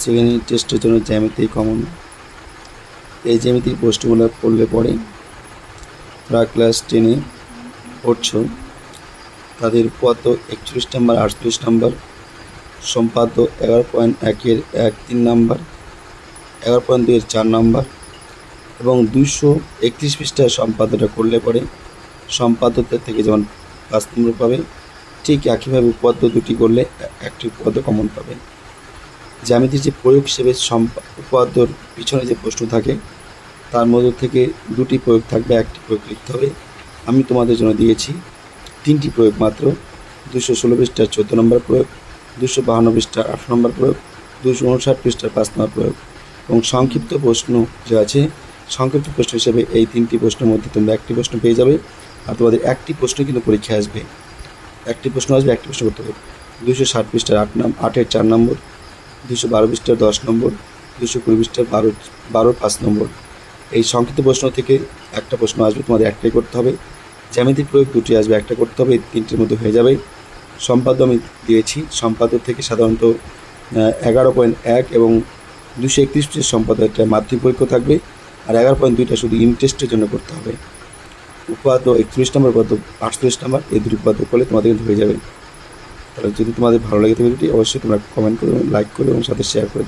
Second টেস্টের জন্য জ্যামিতি কমন। এই জ্যামিতির প্রশ্নগুলো পড়লে পরে তারা ক্লাস 10-এ পড়ছো তাদের উপপাদ্য 41 নম্বর, 48 নম্বর, সম্পাদ্য 11.1-এর 1-3 নম্বর, 11.2-এর 4 নম্বর এবং 231 পৃষ্ঠার সম্পাদ্যটা করলে পরে সম্পাদ্যদের থেকে যেমন 5 নম্বর পাবে, ঠিক একইভাবে উপপাদ্য দুটি করলে একটি উপপাদ্য কমন পাবে। জ্যামিতির যে প্রয়োগ হিসেবে উপপাদ্যর পিছনে যে প্রশ্ন থাকে তার মধ্যে থেকে দুটি প্রয়োগ থাকবে, একটি প্রয়োগ লিখতে হবে। আমি তোমাদের জন্য দিয়েছি 3টি প্রয়োগ মাত্র। 216 পৃষ্ঠার 14 নম্বর প্রয়োগ, 252 পৃষ্ঠার 8 নম্বর প্রয়োগ, 259 পৃষ্ঠার 5 নম্বর প্রয়োগ এবং সংক্ষিপ্ত প্রশ্ন যে আছে, সংক্ষিপ্ত প্রশ্ন হিসেবে এই 3টি প্রশ্নের মধ্যে তোমরা একটি প্রশ্ন পেয়ে যাবে। আর তোমাদের একটি প্রশ্ন কিন্তু পরীক্ষায় আসবে, একটি প্রশ্ন আসবে, একটি প্রশ্ন করতে হবে। 260 পৃষ্ঠার 8-এর 4 নম্বর, 212 পৃষ্ঠার 10 নম্বর, 220 পৃষ্ঠার 12-র 5 নম্বর। এই সংক্ষিপ্ত প্রশ্ন থেকে একটা প্রশ্ন আসবে, তোমাদের একটাই করতে হবে। জ্যামিতিক প্রয়োগ দুটি আসবে, একটা করতে হবে, এই 3টির মধ্যে হয়ে যাবে। সম্পাদ্য আমি দিয়েছি, সম্পাদ্য থেকে সাধারণত 11.1 এবং 231 পৃষ্ঠার সম্পাদ্য একটা মাধ্যমিক পরীক্ষা থাকবে, আর 11.2টা শুধু ইন্টারেস্টের জন্য করতে হবে। উপপাদ্য 41 নম্বর, উপপাদ্য 48 নম্বর, এই দুটি উপপাদ্য করলে তোমাদের কিন্তু হয়ে যাবে। তাহলে যদি তোমাদের ভালো লাগে ভিডিওটি অবশ্যই তোমরা কমেন্ট করো, লাইক করো এবং সাথে শেয়ার করে দেবে।